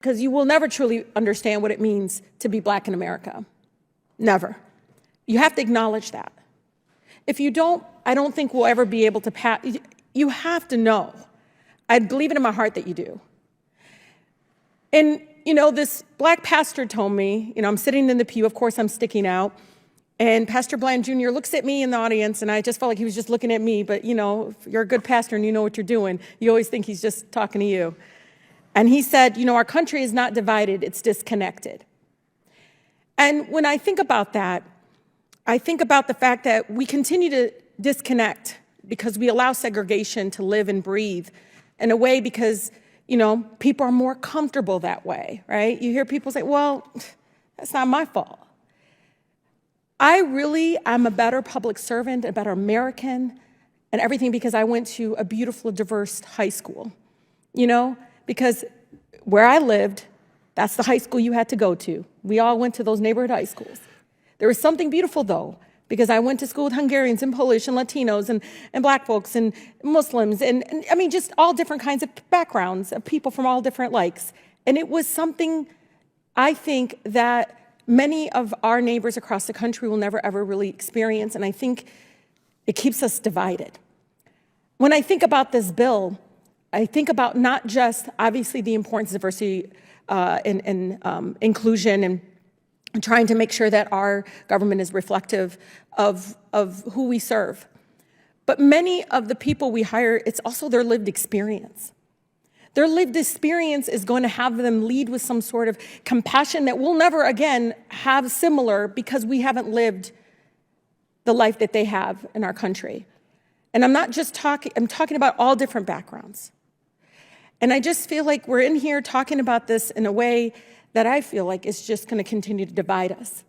because you will never truly understand what it means to be Black in America. Never. You have to acknowledge that. If you don't, I don't think we'll ever be able to pass. You have to know. I believe it in my heart that you do. And, this Black pastor told me, I'm sitting in the pew, of course I'm sticking out, and Pastor Bland Jr. looks at me in the audience, and I just felt like he was just looking at me, but, if you're a good pastor and you know what you're doing, you always think he's just talking to you. And he said, our country is not divided, it's disconnected. And when I think about that, I think about the fact that we continue to disconnect because we allow segregation to live and breathe in a way because, people are more comfortable that way, right? You hear people say, well, that's not my fault. I'm a better public servant, a better American, and everything because I went to a beautiful, diverse high school, because where I lived, that's the high school you had to go to. We all went to those neighborhood high schools. There was something beautiful, though, because I went to school with Hungarians and Polish and Latinos and Black folks and Muslims and just all different kinds of backgrounds of people from all different likes. And it was something I think that many of our neighbors across the country will never, ever really experience, and I think it keeps us divided. When I think about this bill, I think about not just, obviously, the importance of diversity and inclusion and trying to make sure that our government is reflective of who we serve. But many of the people we hire, it's also their lived experience. Their lived experience is going to have them lead with some sort of compassion that we'll never again have similar because we haven't lived the life that they have in our country. And I'm talking about all different backgrounds. And I just feel like we're in here talking about this in a way that I feel like is just going to continue to divide us.